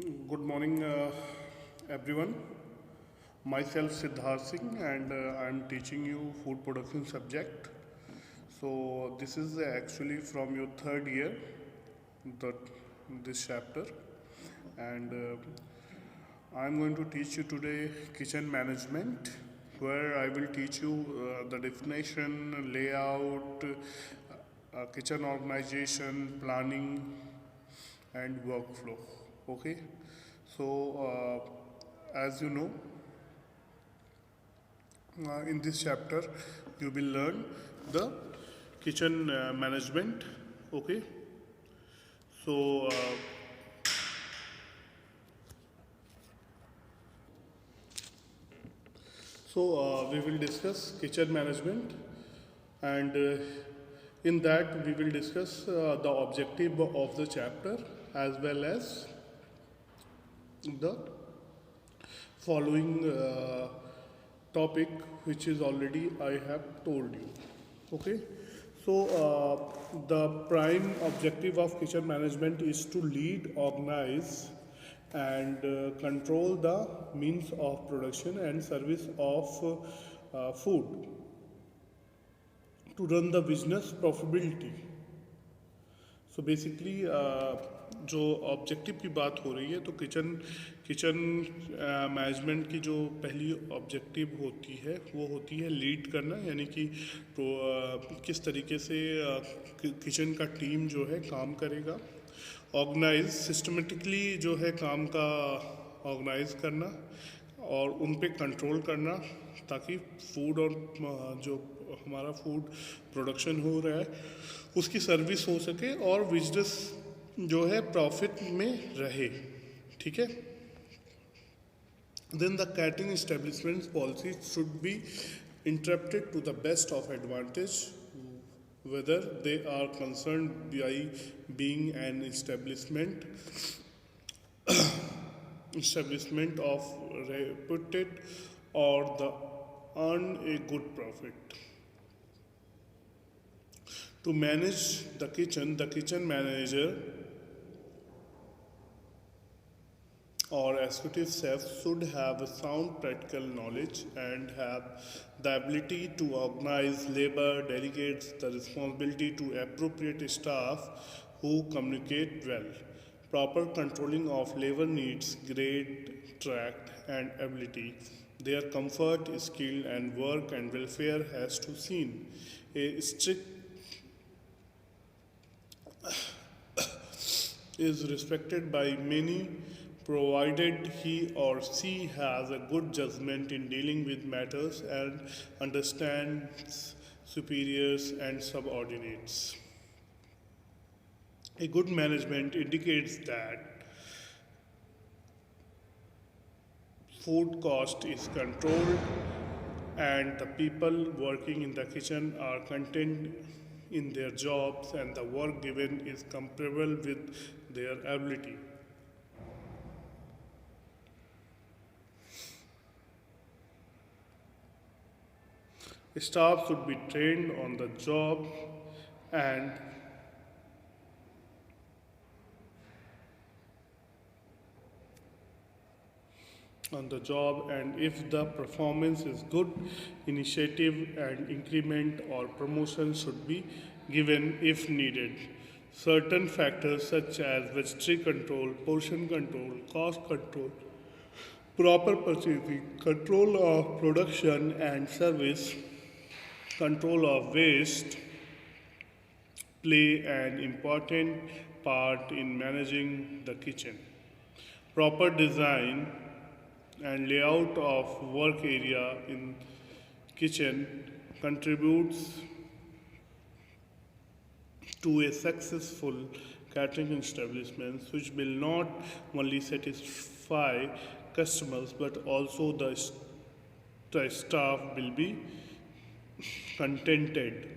Good morning, everyone. Myself Siddharth Singh, and I am teaching you food production subject. So this is actually from your third year, the this chapter, and I am going to teach you today kitchen management, where I will teach you the definition, layout, kitchen organization, planning, and workflow. Okay, so as you know, in this chapter you will learn the kitchen management. Okay, so we will discuss kitchen management, and in that we will discuss the objective of the chapter as well as the following topic which is already I have told you. Okay, so the prime objective of kitchen management is to lead, organize, and control the means of production and service of food to run the business profitability. So basically जो objective की बात हो रही है तो kitchen kitchen management की जो पहली ऑब्जेक्टिव होती है वो होती है लीड करना, यानी कि किस तरीके से किचन का टीम जो है काम करेगा। ऑर्गेनाइज सिस्टमेटिकली जो है काम का ऑर्गेनाइज करना और उन पे कंट्रोल करना ताकि फूड और जो हमारा फूड प्रोडक्शन हो रहा है उसकी सर्विस हो सके और बिजनेस जो है प्रॉफिट में रहे। ठीक है, then the catering establishment policy should be interpreted to the best of advantage, whether they are concerned by being an establishment of reputed or the earn a good profit. To manage the kitchen manager or executive chef should have a sound practical knowledge and have the ability to organize labor, delegate the responsibility to appropriate staff who communicate well. Proper controlling of labor needs great tract and ability. Their comfort, skill, and work and welfare has to seen. A strict is respected by many provided he or she has a good judgment in dealing with matters and understands superiors and subordinates. A good management indicates that food cost is controlled and the people working in the kitchen are content in their jobs and the work given is comparable with their ability. Staff should be trained on the job and if the performance is good, initiative and increment or promotion should be given if needed. Certain factors such as budgetary control, portion control, cost control, proper purchasing, control of production and service, control of waste play an important part in managing the kitchen. Proper design and layout of work area in kitchen contributes to a successful catering establishment which will not only satisfy customers but also the staff will be contented.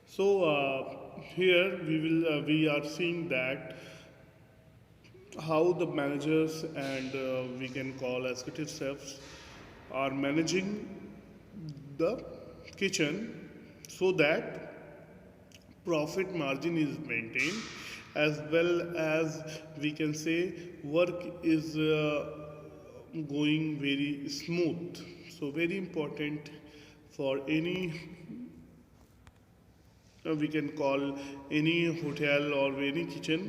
So here we are seeing that how the managers and we can call executive chefs are managing the kitchen so that profit margin is maintained as well as we can say work is going very smooth. So very important for any we can call any hotel or any kitchen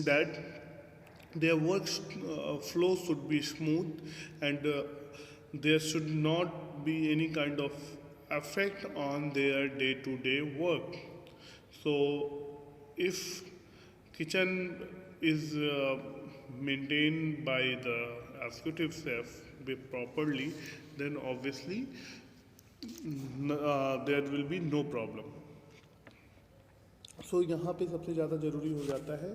that their work flow should be smooth, and there should not be any kind of effect on their day-to-day work. So if kitchen is maintained by the executive chef properly, then obviously there will be no problem. सो यहाँ पे सबसे ज़्यादा ज़रूरी हो जाता है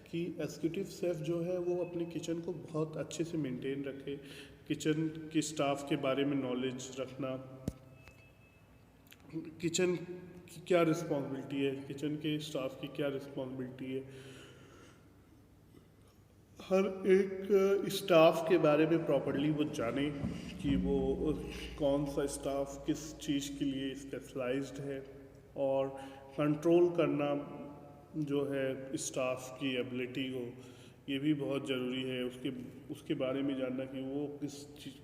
कि executive chef जो है वो अपने किचन को बहुत अच्छे से मेंटेन रखे, किचन के स्टाफ के बारे में नॉलेज रखना, किचन की क्या रिस्पॉन्सिबिलिटी है, किचन के स्टाफ की क्या रिस्पॉन्सिबिलिटी है, हर एक स्टाफ के बारे में प्रॉपरली वो जाने कि वो कौन सा स्टाफ किस चीज़ के लिए स्पेशलाइज्ड है, और कंट्रोल करना जो है स्टाफ की एबिलिटी को, ये भी बहुत ज़रूरी है। उसके बारे में जानना कि वो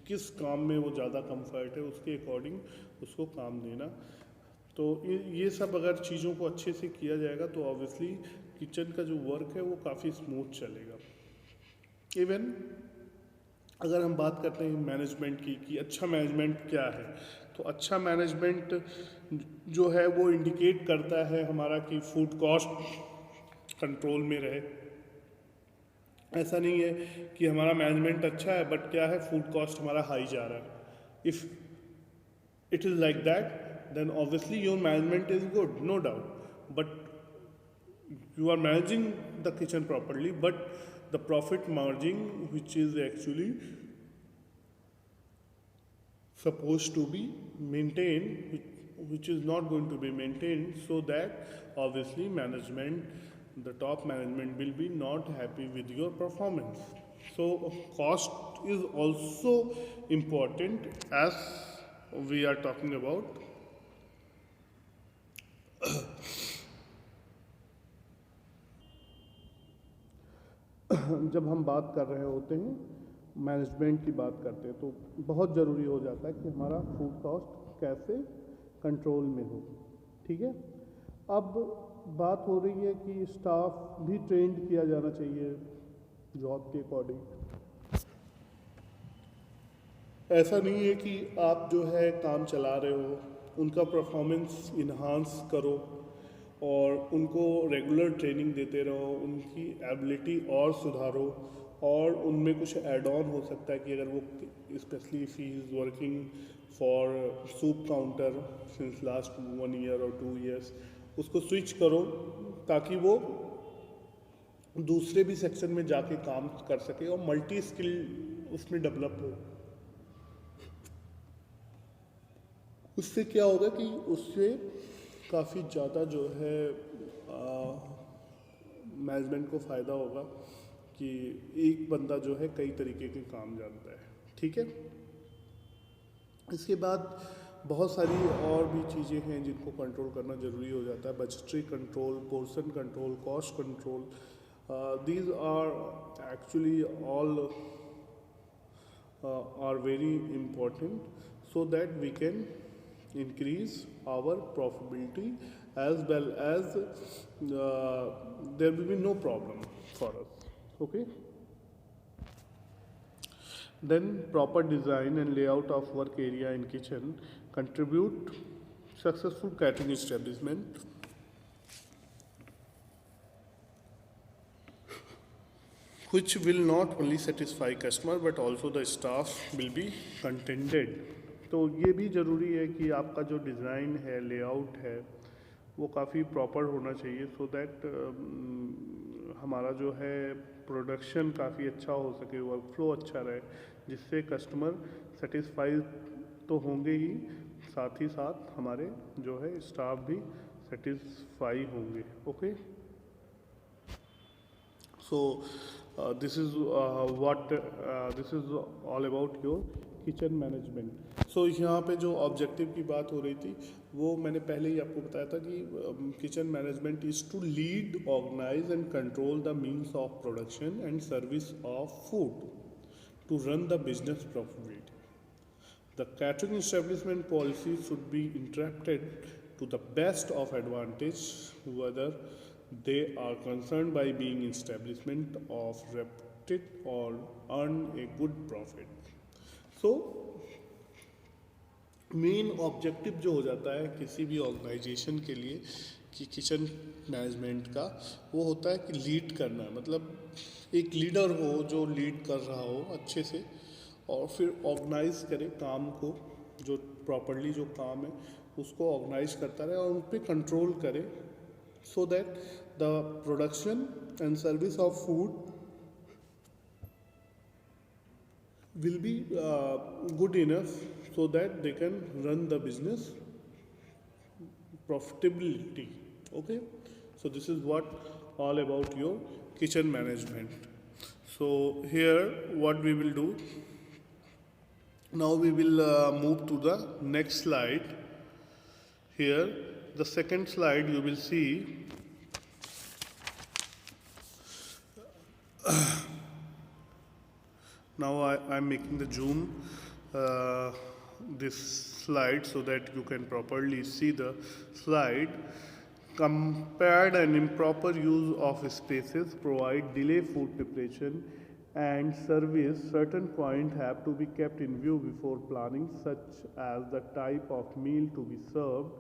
किस काम में वो ज़्यादा कंफर्ट है, उसके अकॉर्डिंग उसको काम देना। तो ये सब अगर चीज़ों को अच्छे से किया जाएगा तो ऑब्वियसली किचन का जो वर्क है वो काफ़ी स्मूथ चलेगा। इवन अगर हम बात करते हैं मैनेजमेंट की कि अच्छा मैनेजमेंट क्या है, तो अच्छा मैनेजमेंट जो है वो इंडिकेट करता है हमारा कि फूड कॉस्ट कंट्रोल में रहे। ऐसा नहीं है कि हमारा मैनेजमेंट अच्छा है बट क्या है फूड कॉस्ट हमारा हाई जा रहा है। If it is like that then obviously your management is good, no doubt, but you are managing the kitchen properly, but the profit margin which is actually supposed to be maintained, which is not going to be maintained, so that obviously management, the top management will be not happy with your performance. So cost is also important as we are talking about जब हम बात कर रहे होते हैं management की बात करते हैं तो बहुत ज़रूरी हो जाता है कि हमारा फूड कॉस्ट कैसे कंट्रोल में हो। ठीक है, अब बात हो रही है कि स्टाफ भी ट्रेंड किया जाना चाहिए जॉब के अकॉर्डिंग। ऐसा नहीं है कि आप जो है काम चला रहे हो, उनका परफॉर्मेंस इन्हांस करो और उनको रेगुलर ट्रेनिंग देते रहो, उनकी एबिलिटी और सुधारो, और उनमें कुछ ऐड ऑन हो सकता है कि अगर वो specially if he is working for soup counter since last 1 year और 2 ईयर्स, उसको स्विच करो ताकि वो दूसरे भी सेक्शन में जाके काम कर सके और मल्टी स्किल उसमें डेवलप हो। उससे क्या होगा कि उससे काफ़ी ज़्यादा जो है मैनेजमेंट को फ़ायदा होगा कि एक बंदा जो है कई तरीके के काम जानता है। ठीक है, इसके बाद बहुत सारी और भी चीज़ें हैं जिनको कंट्रोल करना ज़रूरी हो जाता है। Budgetary control, portion control, cost control, these are actually all are very important so that we can increase our profitability as well as there will be no problem for us. Okay, then proper design and layout of work area in kitchen contribute successful catering establishment. Which will not only satisfy customer but also the staff will be contented. तो ये भी ज़रूरी है कि आपका जो design है, layout है, वो काफ़ी प्रॉपर होना चाहिए सो दैट हमारा जो है प्रोडक्शन काफ़ी अच्छा हो सके, वर्क फ्लो अच्छा रहे, जिससे कस्टमर सेटिस्फाइड तो होंगे ही, साथ ही साथ हमारे जो है स्टाफ भी सेटिस्फाई होंगे। Okay, so this is all about your kitchen management. सो यहाँ पे जो ऑब्जेक्टिव की बात हो रही थी वो मैंने पहले ही आपको बताया था कि kitchen management is to lead, organise and control the means of production and service of food to run the business profitably. The catering establishment policy should be interpreted to the best of advantage, whether they are concerned by being establishment of reputed or earn a good profit. So main objective जो हो जाता है किसी भी organisation के लिए कि kitchen management का, वो होता है कि लीड करना है. मतलब एक लीडर हो जो लीड कर रहा हो अच्छे से और फिर ऑर्गेनाइज करे काम को, जो प्रॉपरली जो काम है उसको ऑर्गेनाइज करता रहे और उन पर कंट्रोल करे, so that the production and service of food will be good enough so that they can run the business profitability. Okay, so this is what all about your kitchen management. So here what we will do now, we will move to the next slide. Here the second slide you will see now. I am making the zoom this slide so that you can properly see the slide. Compared and improper use of spaces provide delay food preparation and service. Certain points have to be kept in view before planning, such as the type of meal to be served,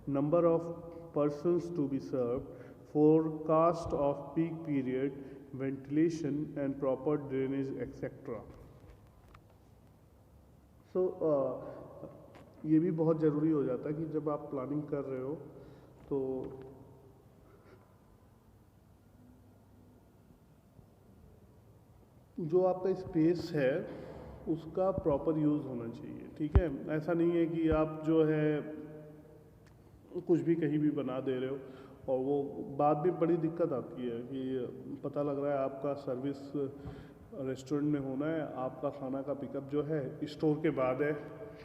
number of persons to be served, forecast of peak period, ventilation and proper drainage, etc. So ये भी बहुत ज़रूरी हो जाता है कि जब आप प्लानिंग कर रहे हो तो जो आपका स्पेस है उसका प्रॉपर यूज़ होना चाहिए. ठीक है, ऐसा नहीं है कि आप जो है कुछ भी कहीं भी बना दे रहे हो और वो बाद में बड़ी दिक्कत आती है कि पता लग रहा है आपका सर्विस रेस्टोरेंट में होना है, आपका खाना का पिकअप जो है स्टोर के बाद है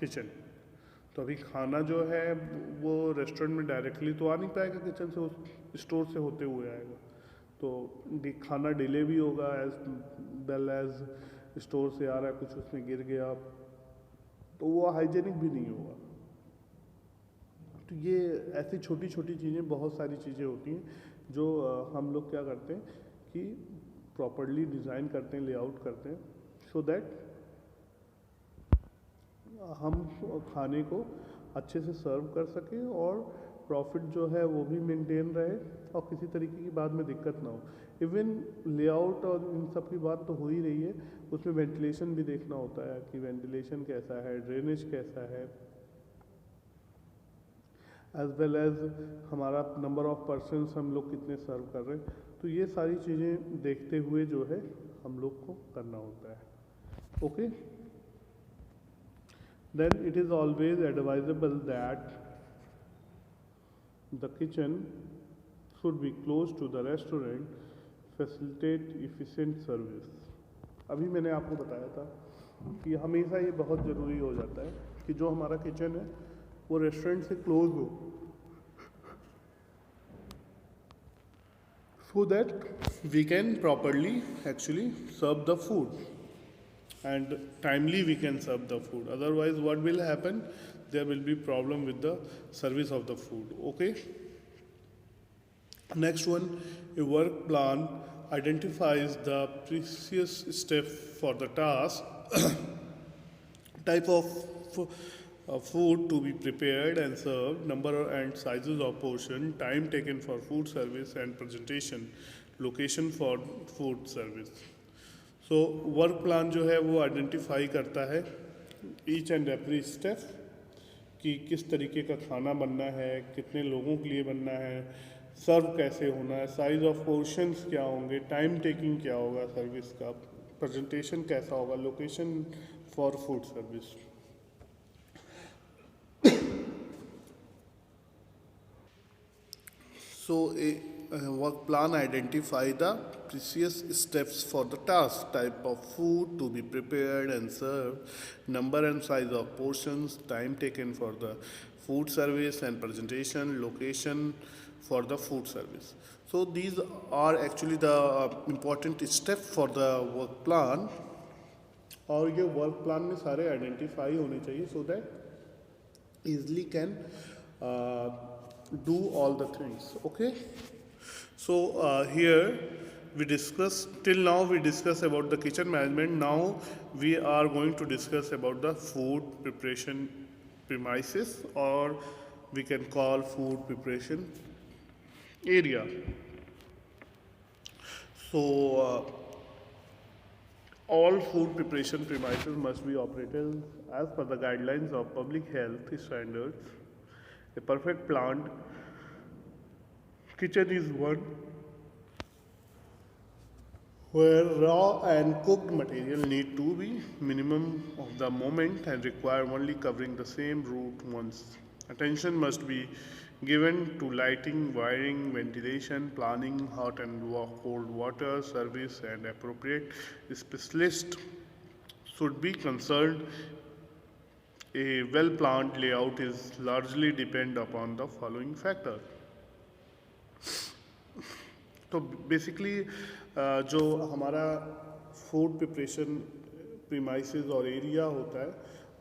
किचन, तो अभी खाना जो है वो रेस्टोरेंट में डायरेक्टली तो आ नहीं पाएगा किचन से, उस स्टोर से होते हुए आएगा, तो खाना डिले भी होगा एज वेल एज स्टोर से आ रहा है कुछ उसमें गिर गया तो वो हाइजेनिक भी नहीं होगा. तो ये ऐसी छोटी छोटी चीज़ें, बहुत सारी चीज़ें होती हैं जो हम लोग क्या करते हैं कि प्रॉपरली डिज़ाइन करते हैं, लेआउट करते हैं, सो दैट हम खाने को अच्छे से सर्व कर सकें और प्रॉफिट जो है वो भी मेंटेन रहे और किसी तरीके की बाद में दिक्कत ना हो. इवन लेआउट और इन सब की बात तो हो ही रही है, उसमें वेंटिलेशन भी देखना होता है कि वेंटिलेशन कैसा है, ड्रेनेज कैसा है, एज वेल एज हमारा नंबर ऑफ पर्सन्स हम लोग कितने सर्व कर रहे हैं. तो ये सारी चीज़ें देखते हुए जो है हम लोग को करना होता है. Okay, then it is always advisable that the kitchen should be close to the restaurant, facilitate efficient service. अभी मैंने आपको बताया था कि हमेशा ये बहुत ज़रूरी हो जाता है कि जो हमारा किचन है वो रेस्टोरेंट से क्लोज हो, so that we can properly actually serve the food and timely we can serve the food. Otherwise what will happen, there will be problem with the service of the food. Okay, next one, a work plan identifies the precise step for the task, type of food to be prepared and served, number and sizes of portion, time taken for food service and presentation, location for food service. So work plan जो है वो identify करता है each and every step कि किस तरीके का खाना बनना है, कितने लोगों के लिए बनना है, सर्व कैसे होना है, साइज ऑफ पोर्शंस क्या होंगे, टाइम टेकिंग क्या होगा सर्विस का, प्रेजेंटेशन कैसा होगा, location for food service. So work plan identify the precise steps for the task, type of food to be prepared and served, number and size of portions, time taken for the food service and presentation, location for the food service. So these are actually the important steps for the work plan. और ये work plan में सारे identify होने चाहिए so that easily can do all the things. Okay. So here we discuss, till now we discuss about the kitchen management. Now we are going to discuss about the food preparation premises, or we can call food preparation area. So all food preparation premises must be operated as per the guidelines of public health standards. A perfect planned kitchen is one where raw and cooked material need to be minimum of the moment and require only covering the same route once. Attention must be given to lighting, wiring, ventilation, planning, hot and cold water service, and appropriate specialist should be concerned. A well-planned layout is largely depend upon the following factors. तो basically जो हमारा food preparation premises और area होता है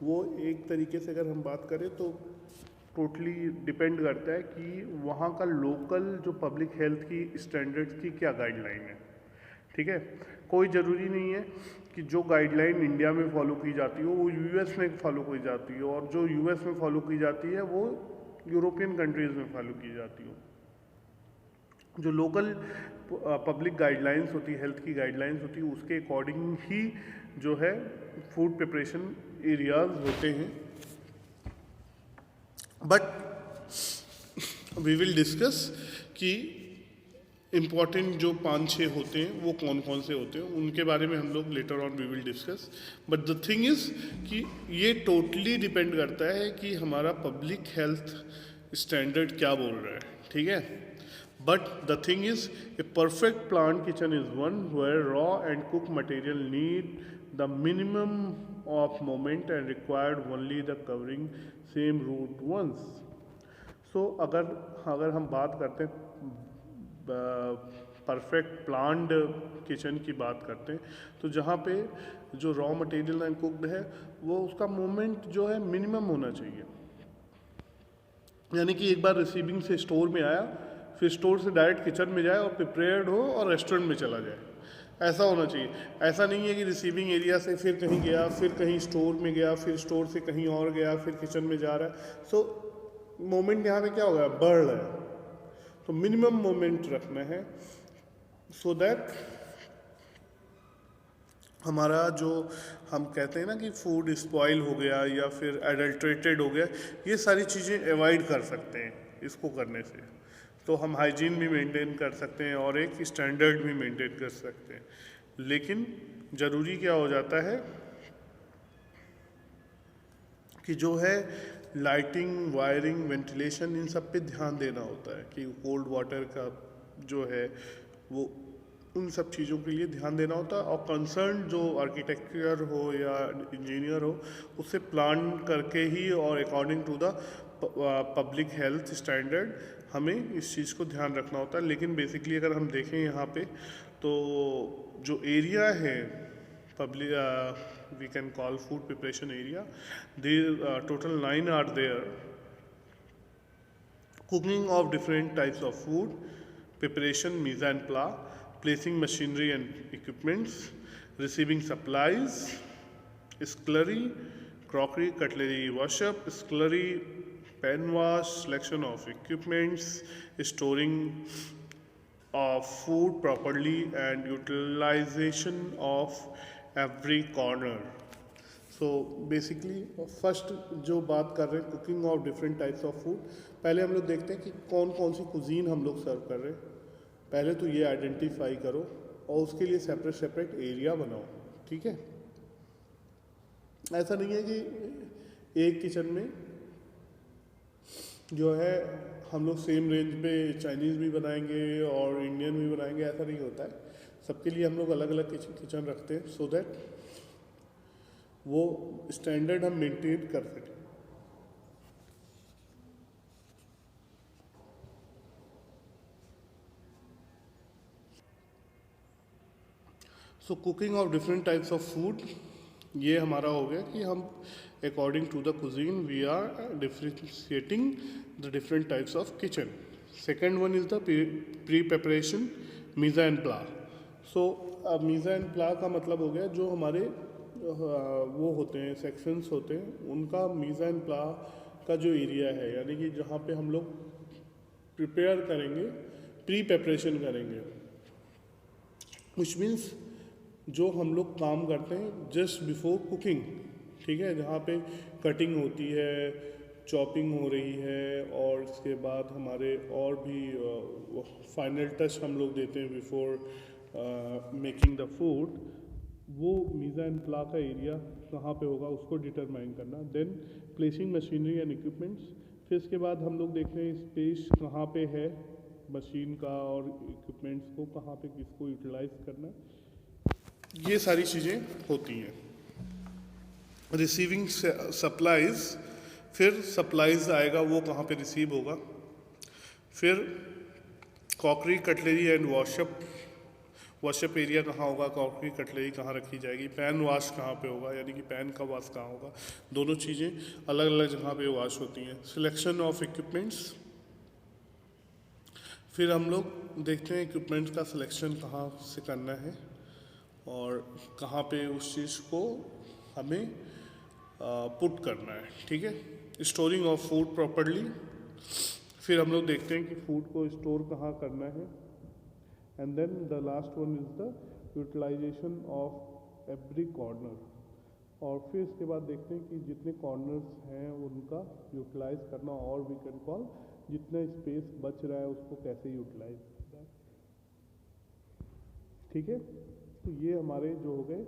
वो एक तरीके से अगर हम बात करें तो टोटली डिपेंड करता है कि वहाँ का लोकल जो पब्लिक हेल्थ की स्टैंडर्ड्स की क्या गाइडलाइन है. ठीक है, कोई ज़रूरी नहीं है कि जो गाइडलाइन इंडिया में फॉलो की जाती हो वो यूएस में फॉलो की जाती हो, और जो यूएस में फॉलो की जाती है वो यूरोपियन कंट्रीज़ में फॉलो की जाती हो. जो लोकल पब्लिक गाइडलाइंस होती है, हेल्थ की गाइडलाइंस होती है, उसके अकॉर्डिंग ही जो है फूड प्रिपरेशन एरियाज होते हैं. बट वी विल डिस्कस कि इम्पॉर्टेंट जो 5-6 होते हैं वो कौन कौन से होते हैं, उनके बारे में हम लोग later on we will discuss. But the thing is कि ये टोटली डिपेंड करता है कि हमारा पब्लिक हेल्थ स्टैंडर्ड क्या बोल रहा है. ठीक है, but the thing is a perfect planned kitchen is one where raw and cooked material need the minimum of moment and required only the covering same route once. So अगर हम बात करते हैं परफेक्ट प्लान्ड किचन की बात करते हैं तो जहाँ पे जो रॉ मटेरियल एंड कुक्ड है वो उसका मोमेंट जो है मिनिमम होना चाहिए. यानी कि एक बार रिसीविंग से स्टोर में आया, फिर स्टोर से डायरेक्ट किचन में जाए और प्रिपेयर्ड हो और रेस्टोरेंट में चला जाए, ऐसा होना चाहिए. ऐसा नहीं है कि रिसीविंग एरिया से फिर कहीं गया, फिर कहीं स्टोर में गया, फिर स्टोर से कहीं और गया, फिर किचन में जा रहा है. सो मोमेंट यहाँ पे क्या हो गया, बढ़ रहा है. तो मिनिमम मोमेंट रखना है सो दैट हमारा जो हम कहते हैं ना कि फूड स्पॉइल हो गया या फिर एडल्ट्रेटेड हो गया, ये सारी चीज़ें अवॉइड कर सकते हैं. इसको करने से तो हम हाइजीन भी मेंटेन कर सकते हैं और एक स्टैंडर्ड भी मेंटेन कर सकते हैं. लेकिन ज़रूरी क्या हो जाता है कि जो है लाइटिंग, वायरिंग, वेंटिलेशन, इन सब पे ध्यान देना होता है कि कोल्ड वाटर का जो है वो उन सब चीज़ों के लिए ध्यान देना होता है. और कंसर्न जो आर्किटेक्चर हो या इंजीनियर हो उससे प्लान करके ही और according to the public health standard हमें इस चीज़ को ध्यान रखना होता है. लेकिन बेसिकली अगर हम देखें यहाँ पे तो जो एरिया है public we can call food preparation area, they total 9 are there. Cooking of different types of food preparation, mise en place, placing machinery and equipments, receiving supplies, scullery, crockery, cutlery, wash-up, scullery, pen wash, selection of equipments, storing of food properly, and utilization of every corner. So basically first जो बात कर रहे हैं cooking of different types of food, पहले हम लोग देखते हैं कि कौन कौन सी कुजीन हम लोग सर्व कर रहे हैं. पहले तो ये आइडेंटिफाई करो और उसके लिए सेपरेट सेपरेट एरिया बनाओ. ठीक है, ऐसा नहीं है कि एक किचन में जो है हम लोग सेम रेंज पे चाइनीज़ भी बनाएंगे और इंडियन भी बनाएंगे, ऐसा नहीं होता है। सबके लिए हम लोग अलग अलग किचन रखते हैं सो दैट वो स्टैंडर्ड हम मेंटेन कर सकें। So cooking of different types of food, ये हमारा हो गया कि हम according to the cuisine we are differentiating the different types of kitchen. Second one is the pre preparation mise and place. So अब मीज़ा एंड प्ला का मतलब हो गया जो हमारे वो होते हैं सेक्शंस होते हैं, उनका मीज़ा एंड प्ला का जो एरिया है, यानी कि जहाँ पे हम लोग प्रिपेयर करेंगे, प्री प्रिपरेशन करेंगे, विच मीन्स जो हम लोग काम करते हैं जस्ट बिफोर कुकिंग, ठीक है, जहाँ पे कटिंग होती है, चॉपिंग हो रही है, और इसके बाद हमारे और भी फाइनल टच हम लोग देते हैं बिफोर मेकिंग द फूड। वो मीज़ा एंड प्ला का एरिया कहाँ पे होगा उसको डिटरमाइन करना। Then placing machinery and equipments, फिर इसके बाद हम लोग देख रहे हैं स्पेस कहाँ पे है मशीन का और इक्विपमेंट्स को कहाँ पे किसको यूटिलाइज करना, ये सारी चीज़ें होती हैं। रिसीविंग सप्लाइज, फिर सप्लाइज आएगा वो कहाँ पे रिसीव होगा। फिर crockery cutlery and wash-up area कहाँ होगा, क्रॉकरी कटलरी कहाँ रखी जाएगी, पैन वॉश कहाँ पे होगा, यानी कि पैन का वॉश कहाँ होगा, दोनों चीज़ें अलग अलग जगह पे वॉश होती हैं। सिलेक्शन ऑफ इक्विपमेंट्स, फिर हम लोग देखते हैं इक्विपमेंट्स का सिलेक्शन कहाँ से करना है और कहाँ पे उस चीज़ को हमें पुट करना है, ठीक है। स्टोरिंग ऑफ फूड प्रॉपरली, फिर हम लोग देखते हैं कि फूड को स्टोर कहाँ करना है। And then the last one is the utilisation of every corner, और फिर इसके बाद देखते हैं कि जितने कॉर्नर्स हैं उनका यूटिलाइज करना, और वी कैन कॉल जितना स्पेस बच रहा है उसको कैसे यूटिलाइज करना है, ठीक है। तो ये हमारे जो हो गए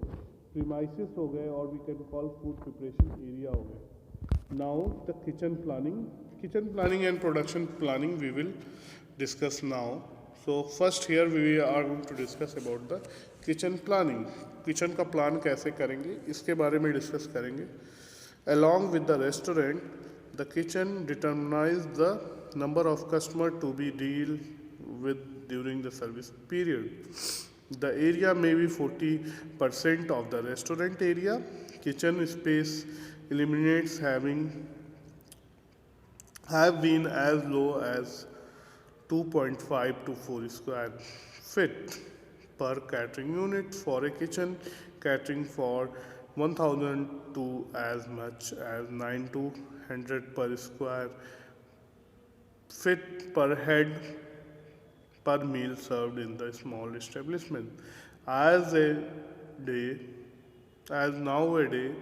प्रीमाइसेस हो गए, और we can call food preparation area हो गए। Now the kitchen planning and production planning we will discuss now. So first here we are going to discuss about the kitchen planning. Kitchen का plan कैसे करेंगे इसके बारे में discuss करेंगे। Along with the restaurant, the kitchen determines the number of customer to be deal with during the service period. The area may be 40% of the restaurant area. Kitchen space eliminates have been as low as 2.5 to 4 square feet per catering unit for a kitchen catering for 1000 to as much as 9 to 100 per square feet per head per meal served in the small establishment. As nowadays,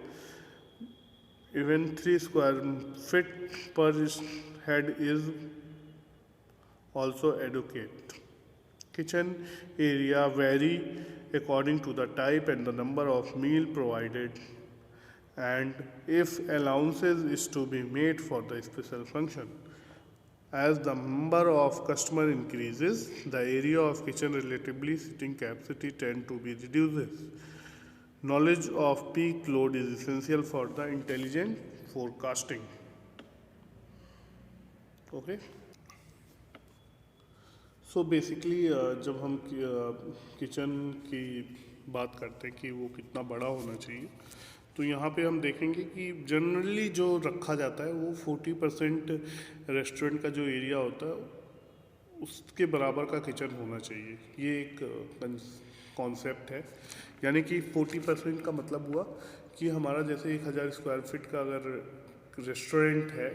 even 3 square feet per head is also adequate. Kitchen area vary according to the type and the number of meal provided, and if allowances is to be made for the special function. As the number of customer increases, the area of kitchen relatively sitting capacity tend to be reduces. Knowledge of peak load is essential for the intelligent forecasting. Okay. So basically जब हम kitchen की बात करते हैं कि वो कितना बड़ा होना चाहिए, तो यहाँ पे हम देखेंगे कि जनरली जो रखा जाता है वो 40% रेस्टोरेंट का जो एरिया होता है उसके बराबर का किचन होना चाहिए। ये एक कॉन्सेप्ट है, यानी कि 40% का मतलब हुआ कि हमारा जैसे 1000 स्क्वायर फीट का अगर रेस्टोरेंट है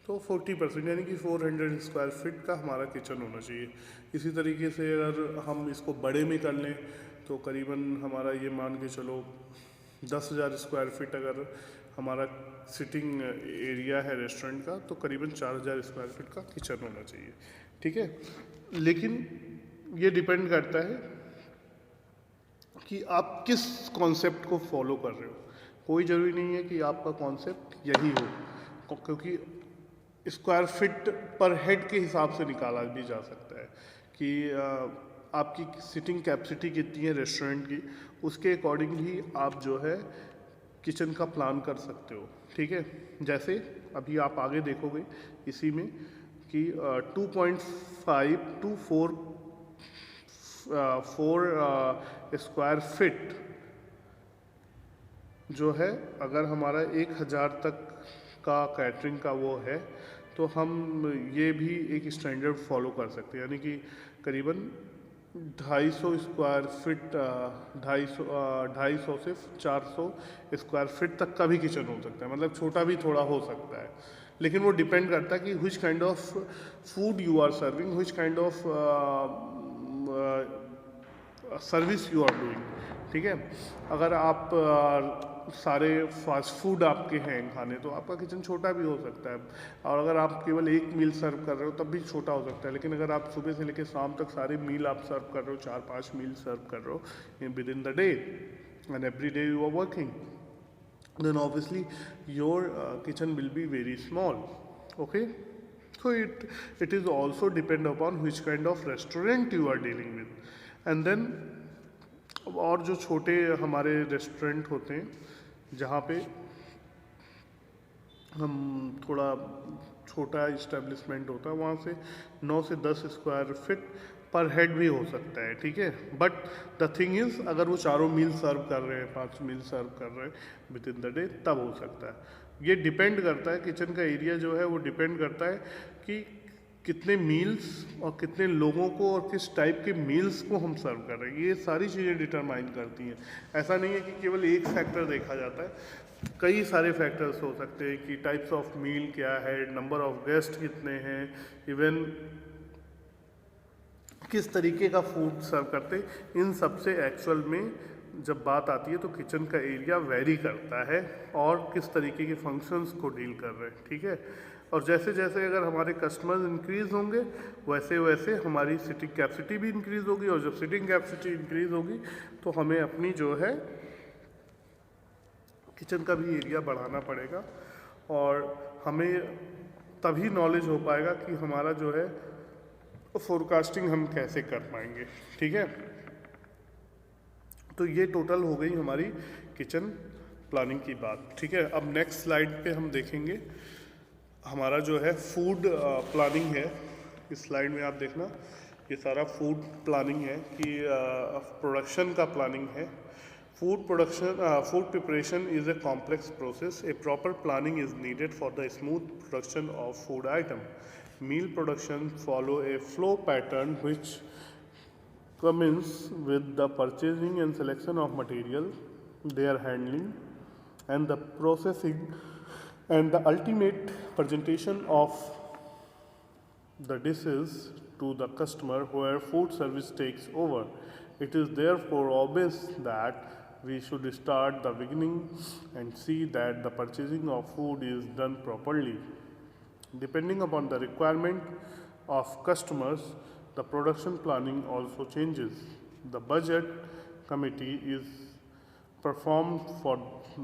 तो 40% यानी कि 400 स्क्वायर फीट का हमारा किचन होना चाहिए। इसी तरीके से अगर हम इसको बड़े में कर लें तो करीबन हमारा ये मान के चलो 10,000 स्क्वायर फीट अगर हमारा सिटिंग एरिया है रेस्टोरेंट का तो करीबन 4,000 स्क्वायर फीट का किचन होना चाहिए, ठीक है। लेकिन ये डिपेंड करता है कि आप किस कॉन्सेप्ट को फॉलो कर रहे हो। कोई ज़रूरी नहीं है कि आपका कॉन्सेप्ट यही हो, क्योंकि स्क्वायर फिट पर हेड के हिसाब से निकाला भी जा सकता है कि आपकी सिटिंग कैपेसिटी कितनी है रेस्टोरेंट की, उसके अकॉर्डिंग ही आप जो है किचन का प्लान कर सकते हो। ठीक है, जैसे अभी आप आगे देखोगे इसी में कि 2.5 to 4 स्क्वायर फिट जो है, अगर हमारा 1,000 तक का कैटरिंग का वो है तो हम ये भी एक स्टैंडर्ड फॉलो कर सकते हैं, यानी कि करीबन 250 स्क्वायर फिट, 250 से 400 स्क्वायर फिट तक का भी किचन हो सकता है, मतलब छोटा भी थोड़ा हो सकता है। लेकिन वो डिपेंड करता है कि which kind of food you are serving, which kind of service you are doing. ठीक है, अगर आप सारे फास्ट फूड आपके हैं खाने तो आपका किचन छोटा भी हो सकता है, और अगर आप केवल एक मील सर्व कर रहे हो तब भी छोटा हो सकता है। लेकिन अगर आप सुबह से लेकर शाम तक सारे मील आप सर्व कर रहे हो, 4-5 मील सर्व कर रहे हो within the day and every day you are working, then obviously your kitchen will be very small. Okay, so it is also depend upon which kind of restaurant you are dealing with. And then और जो छोटे हमारे restaurant होते हैं जहाँ पे हम थोड़ा छोटा इस्टेब्लिशमेंट होता है, वहाँ से 9 से 10 स्क्वायर फिट पर हेड भी हो सकता है। ठीक है, बट द थिंग इज़ अगर वो चारों मील सर्व कर रहे हैं, 5 मील सर्व कर रहे हैं विद इन द डे, तब हो सकता है। ये डिपेंड करता है, किचन का एरिया जो है वो डिपेंड करता है कि कितने मील्स और कितने लोगों को और किस टाइप के मील्स को हम सर्व कर रहे हैं, ये सारी चीज़ें डिटरमाइन करती हैं। ऐसा नहीं है कि केवल एक फैक्टर देखा जाता है, कई सारे फैक्टर्स हो सकते हैं कि टाइप्स ऑफ मील क्या है, नंबर ऑफ गेस्ट कितने हैं, इवन किस तरीके का फूड सर्व करते हैं। इन सब से एक्चुअल में जब बात आती है तो किचन का एरिया वेरी करता है और किस तरीके के फंक्शंस को डील कर रहे हैं। ठीक है, और जैसे जैसे अगर हमारे कस्टमर्स इंक्रीज़ होंगे वैसे वैसे हमारी सिटिंग कैपेसिटी भी इंक्रीज़ होगी, और जब सिटिंग कैपेसिटी इंक्रीज़ होगी तो हमें अपनी जो है किचन का भी एरिया बढ़ाना पड़ेगा, और हमें तभी नॉलेज हो पाएगा कि हमारा जो है फोरकास्टिंग हम कैसे कर पाएंगे। ठीक है, तो ये टोटल हो गई हमारी किचन प्लानिंग की बात। ठीक है, अब नेक्स्ट स्लाइड पे हम देखेंगे हमारा जो है फूड प्लानिंग है। इस स्लाइड में आप देखना ये सारा फूड प्लानिंग है कि प्रोडक्शन का प्लानिंग है। Food production, food preparation is a complex process. A proper planning is needed for the smooth production of food item. Meal production follow a flow pattern which commences with the purchasing and selection of material, their handling, and the processing, and the ultimate presentation of the dishes to the customer where food service takes over. It is therefore obvious that we should start the beginning and see that the purchasing of food is done properly. Depending upon the requirement of customers, the production planning also changes. The budget committee is performed for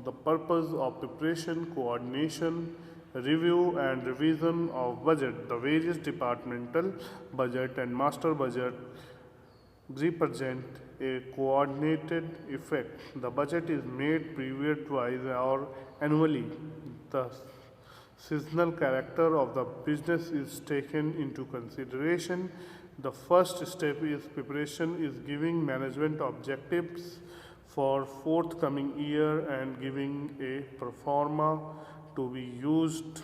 the purpose of preparation, coordination, review and revision of budget. The various departmental budget and master budget represent a coordinated effect. The budget is made period-wise or annually. The seasonal character of the business is taken into consideration. The first step is preparation is giving management objectives for forthcoming year and giving a pro forma to be used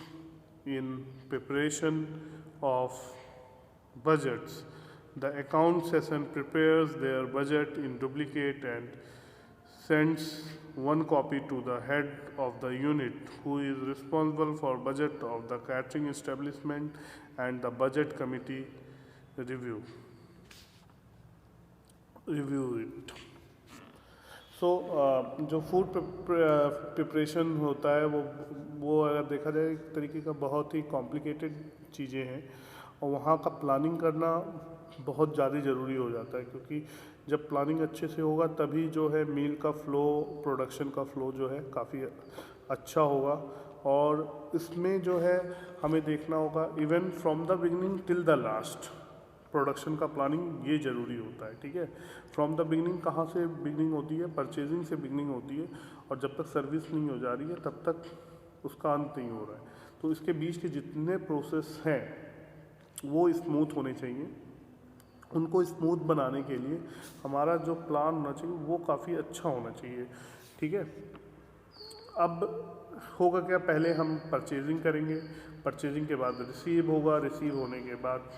in preparation of budgets. The account session prepares their budget in duplicate and sends one copy to the head of the unit who is responsible for budget of the catering establishment, and the budget committee review it. सो जो food preparation होता है वो अगर देखा जाए एक तरीके का बहुत ही कॉम्प्लिकेटेड चीज़ें हैं, और वहाँ का प्लानिंग करना बहुत ज़्यादा ज़रूरी हो जाता है, क्योंकि जब प्लानिंग अच्छे से होगा तभी जो है मील का फ़्लो, प्रोडक्शन का फ़्लो जो है काफ़ी अच्छा होगा, और इसमें जो है हमें देखना होगा even from the beginning till the last production का प्लानिंग ये ज़रूरी होता है, ठीक है। फ्रॉम द बिगिनिंग कहाँ से बिगिनिंग होती है? परचेजिंग से बिगिनिंग होती है, और जब तक सर्विस नहीं हो जा रही है तब तक उसका अंत नहीं हो रहा है। तो इसके बीच के जितने प्रोसेस हैं वो स्मूथ होने चाहिए। उनको स्मूथ बनाने के लिए हमारा जो प्लान होना चाहिए वो काफ़ी अच्छा होना चाहिए, ठीक है। अब होगा क्या, पहले हम परचेजिंग करेंगे, परचेजिंग के बाद रिसीव होगा, रिसीव होने के बाद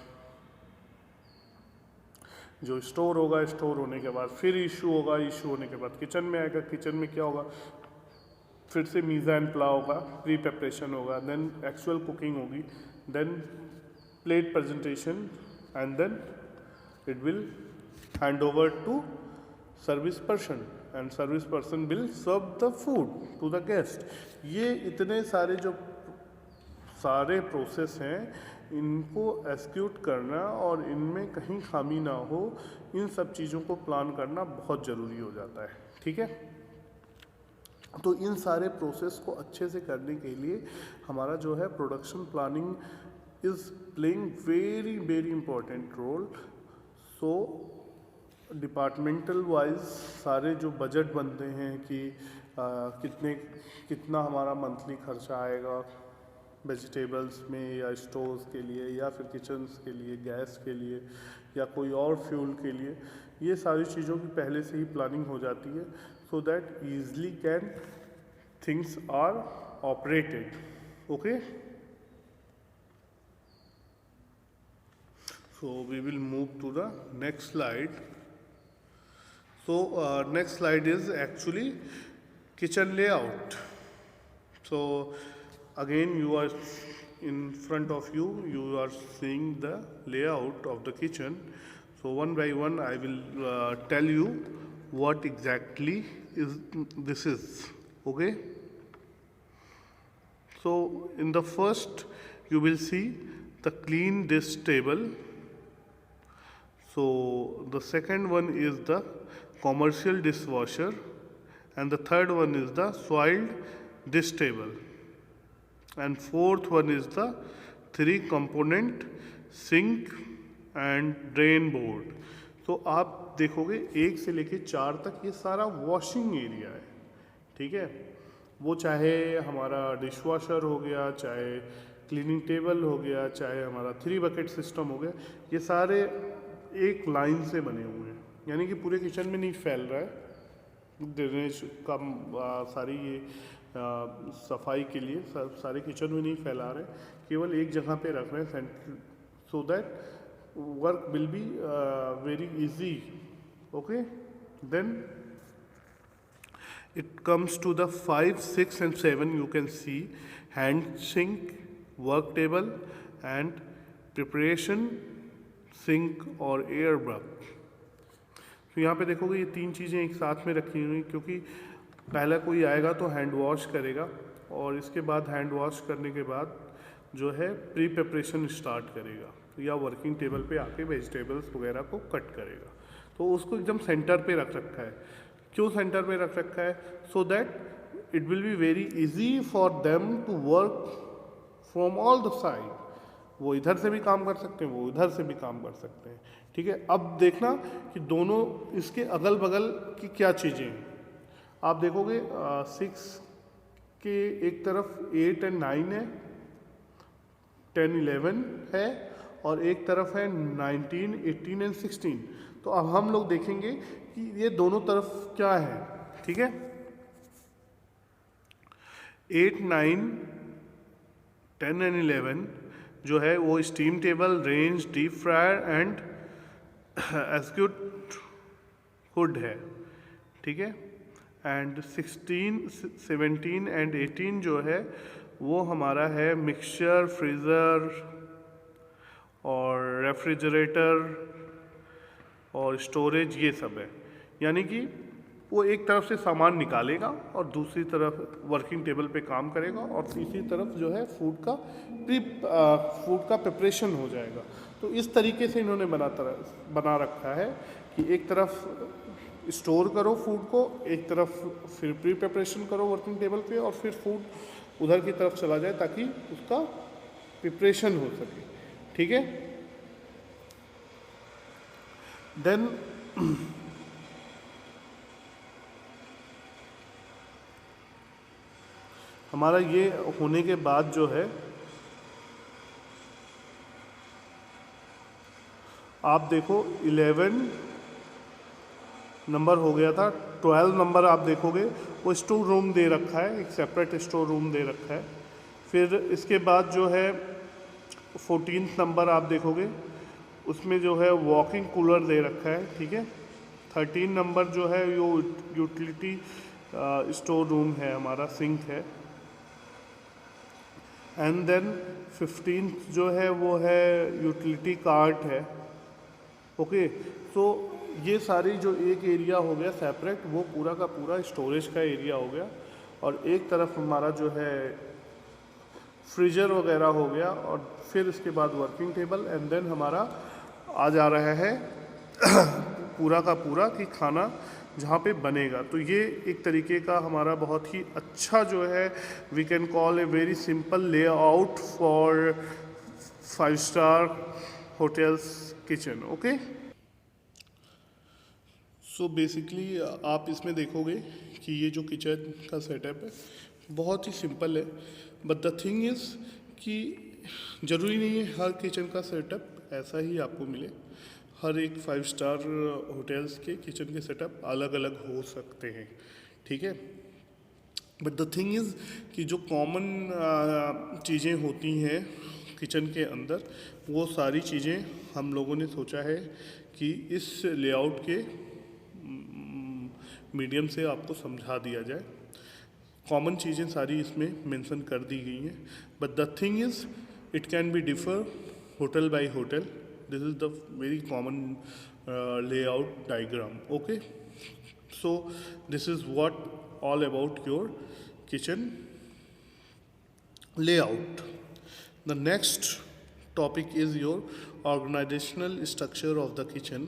जो स्टोर होगा, स्टोर होने के बाद फिर इशू होगा, इशू होने के बाद किचन में आएगा, किचन में क्या होगा, फिर से मीज़ा एंड प्ला होगा, प्री प्रेपरेशन होगा, देन एक्चुअल कुकिंग होगी, then plate presentation, and then it will hand over to service person, and service person will serve the food to the guest. ये इतने सारे जो सारे प्रोसेस हैं इनको एक्सिक्यूट करना और इनमें कहीं खामी ना हो, इन सब चीज़ों को प्लान करना बहुत ज़रूरी हो जाता है, ठीक है। तो इन सारे प्रोसेस को अच्छे से करने के लिए हमारा जो है production planning is playing very very important role. So departmental wise सारे जो बजट बनते हैं कि कितना हमारा मंथली खर्चा आएगा वेजिटेबल्स में, या स्टोर्स के लिए, या फिर किचन्स के लिए, गैस के लिए, या कोई और फ्यूल के लिए, ये सारी चीज़ों की पहले से ही प्लानिंग हो जाती है, so that easily can things are operated, okay. So we will move to the next slide. So next slide is actually kitchen layout. So again you are in front of you, you are seeing the layout of the kitchen. So one by one I will tell you what exactly this is, okay. So in the first you will see the clean dish table. So the second one is the commercial dishwasher, and the third one is the soiled dish table, and fourth one is the 3 component sink and drain board. तो आप देखोगे 1 से लेके 4 तक ये सारा washing area है, ठीक है। वो चाहे हमारा डिशवॉशर हो गया, चाहे क्लीनिंग टेबल हो गया, चाहे हमारा 3 बकेट सिस्टम हो गया, ये सारे एक लाइन से बने हुए हैं, यानी कि पूरे किचन में नहीं फैल रहा है। ड्रेनेज का सारी ये सफाई के लिए सारे किचन में नहीं फैला रहे, केवल एक जगह पे रख रहे हैं, so that work will be very easy, okay. Then it comes to the 5, 6 and 7. You can see hand sink, work table and preparation sink और एयर ब्रश। तो यहाँ पे देखोगे ये 3 चीज़ें एक साथ में रखी हुई, क्योंकि पहला कोई आएगा तो हैंड वॉश करेगा, और इसके बाद हैंड वॉश करने के बाद जो है प्री प्रिपरेशन स्टार्ट करेगा, या वर्किंग टेबल पे आके वेजिटेबल्स वगैरह को कट करेगा। तो उसको एकदम सेंटर पे रख रखा है। क्यों सेंटर पे रख रखा है? So that it will be very easy for them to work from all the side. वो इधर से भी काम कर सकते हैं, वो इधर से भी काम कर सकते हैं, ठीक है। अब देखना कि दोनों इसके अगल बगल की क्या चीज़ें हैं। आप देखोगे 6 के एक तरफ 8 और 9 है, 10, 11 है, और एक तरफ है 19, 18 और 16। तो अब हम लोग देखेंगे कि ये दोनों तरफ क्या है, ठीक है। 8, 9, 10 और 11 जो है वो steam table, range, deep fryer and acute hood है, ठीक है। एंड 16, 17 एंड 18 जो है वो हमारा है मिक्सचर, फ्रीज़र और रेफ्रिजरेटर और स्टोरेज, ये सब है। यानी कि वो एक तरफ से सामान निकालेगा और दूसरी तरफ वर्किंग टेबल पे काम करेगा, और तीसरी तरफ जो है फूड का प्रिपरेशन हो जाएगा। तो इस तरीके से इन्होंने बना रखा है कि एक तरफ स्टोर करो फूड को, एक तरफ फिर प्री प्रिपरेशन करो वर्किंग टेबल पे, और फिर फूड उधर की तरफ चला जाए ताकि उसका प्रिपरेशन हो सके, ठीक है। देन हमारा ये होने के बाद जो है आप देखो 11 नंबर हो गया था, 12 नंबर आप देखोगे वो स्टोर रूम दे रखा है, एक सेपरेट स्टोर रूम दे रखा है। फिर इसके बाद जो है 14 नंबर आप देखोगे उसमें जो है वॉकिंग कूलर दे रखा है, ठीक है। 13 नंबर जो है यो यूटिलिटी स्टोर रूम है हमारा, सिंक है। एंड देन 15 जो है वो है यूटिलिटी कार्ट है, ओके। सो ये सारी जो एक एरिया हो गया सेपरेट, वो पूरा का पूरा स्टोरेज का एरिया हो गया। और एक तरफ हमारा जो है फ्रीजर वगैरह हो गया, और फिर इसके बाद वर्किंग टेबल, एंड देन हमारा आ जा रहा है पूरा का पूरा कि खाना जहाँ पे बनेगा। तो ये एक तरीके का हमारा बहुत ही अच्छा जो है we can call a very simple layout for 5 star hotels kitchen, okay. So basically आप इसमें देखोगे कि ये जो किचन का सेटअप है बहुत ही सिंपल है, बट द थिंग इज़ कि ज़रूरी नहीं है हर किचन का सेटअप ऐसा ही आपको मिले। हर एक 5 स्टार होटल्स के किचन के सेटअप अलग अलग हो सकते हैं, ठीक है। बट द थिंग इज़ कि जो कॉमन चीज़ें होती हैं किचन के अंदर, वो सारी चीज़ें हम लोगों ने सोचा है कि इस लेआउट के मीडियम से आपको समझा दिया जाए। कॉमन चीज़ें सारी इसमें मेंशन कर दी गई हैं, but the thing is it can be differ hotel by hotel. This is the very common layout diagram, okay. So this is what all about your kitchen layout. The next topic is your organizational structure of the kitchen.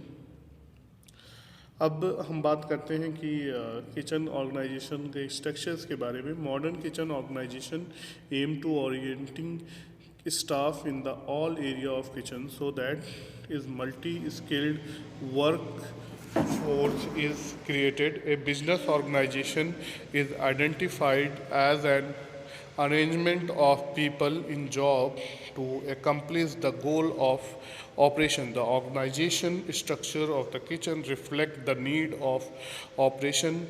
अब हम बात करते हैं कि kitchen organisation के structures के बारे में। Modern kitchen organization aim to orienting staff in the all area of kitchen so that is multi-skilled workforce is created. A business organization is identified as an arrangement of people in job to accomplish the goal of operation. The organization structure of the kitchen reflect the need of operation,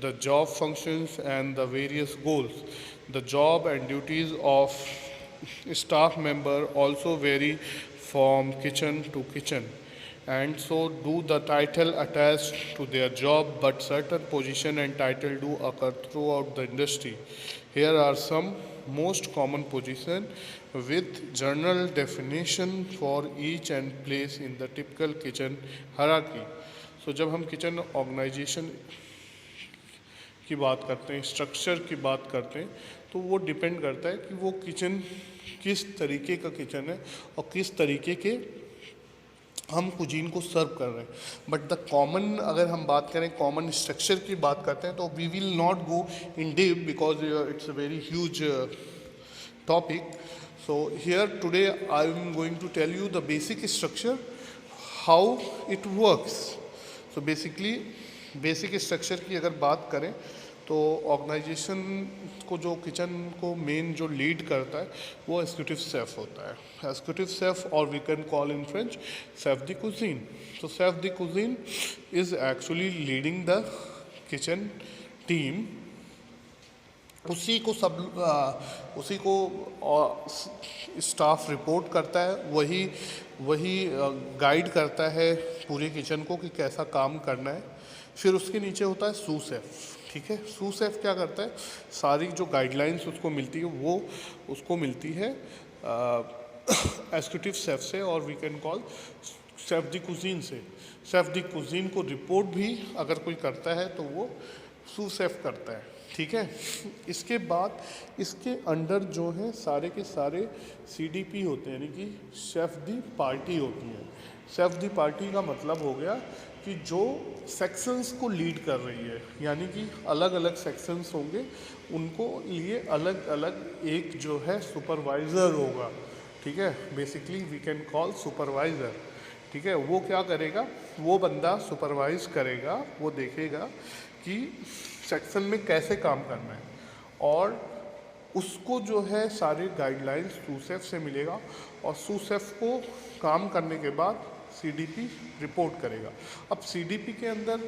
the job functions and the various goals. The job and duties of staff member also vary from kitchen to kitchen, and so do the title attached to their job, but certain position and title do occur throughout the industry. Here are some most common position with general definition for each and place in the typical kitchen hierarchy. So जब हम kitchen organisation की बात करते हैं, structure की बात करते हैं, तो वो डिपेंड करता है कि वो किचन किस तरीके का किचन है और किस तरीके के हम कुजीन को सर्व कर रहे हैं। बट द कॉमन, अगर हम बात करें कॉमन स्ट्रक्चर की बात करते हैं, तो we will not go in deep because it's a very huge topic. So here today I am going to tell you the basic structure, how it works. So basically basic structure की अगर बात करें तो organisation को जो kitchen को main जो lead करता है वो एग्जीक्यूटिव शेफ होता है. एग्जीक्यूटिव शेफ, और we can call in French chef de cuisine. तो chef de cuisine is actually leading the kitchen team. उसी को स्टाफ रिपोर्ट करता है, वही गाइड करता है पूरे किचन को कि कैसा काम करना है. फिर उसके नीचे होता है सू शेफ. ठीक है, सू शेफ क्या करता है, सारी जो गाइडलाइंस उसको मिलती है वो उसको मिलती है एग्जीक्यूटिव शेफ से, और we can call chef de cuisine से. शेफ द कुजीन को रिपोर्ट भी अगर कोई करता है तो वो सू शेफ करता है. ठीक है, इसके बाद इसके अंडर जो हैं सारे के सारे CDP होते हैं, यानी कि शेफ दी पार्टी होती है. शेफ दी पार्टी का मतलब हो गया कि जो सेक्शंस को लीड कर रही है, यानी कि अलग अलग सेक्शंस होंगे, उनको लिए अलग अलग एक जो है सुपरवाइज़र होगा, ठीक है, basically we can call supervisor, ठीक है। वो क्या करेगा, वो बंदा सुपरवाइज करेगा, वो देखेगा कि सेक्शन में कैसे काम करना है, और उसको जो है सारे गाइडलाइंस सूसेफ से मिलेगा, और सूसेफ को काम करने के बाद सीडीपी रिपोर्ट करेगा। अब सीडीपी के अंदर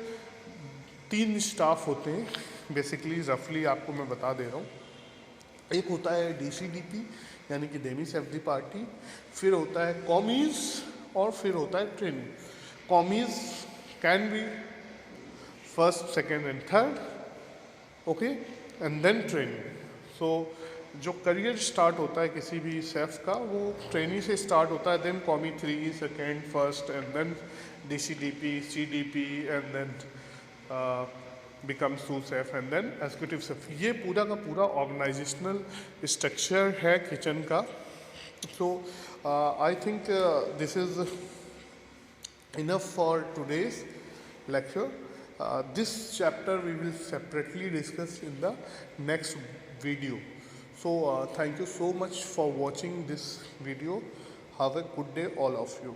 3 स्टाफ होते हैं, बेसिकली रफली आपको मैं बता दे रहा हूँ। एक होता है डीसीडीपी यानी कि डेमी सेफ्टी पार्टी, फिर होता है कॉमीज, और फिर होता है training. Commis can be first, second and third, okay, and then training. So जो करियर स्टार्ट होता है किसी भी सेफ का, वो ट्रेनिंग से स्टार्ट होता है, then commis 3, second, first, and then DCDP, CDP, and then become sous chef, and then executive chef. ये पूरा का पूरा ऑर्गेनाइजेशनल स्ट्रक्चर है किचन का। So I think this is enough for today's lecture. This chapter we will separately discuss in the next video. So thank you so much for watching this video. Have a good day all of you.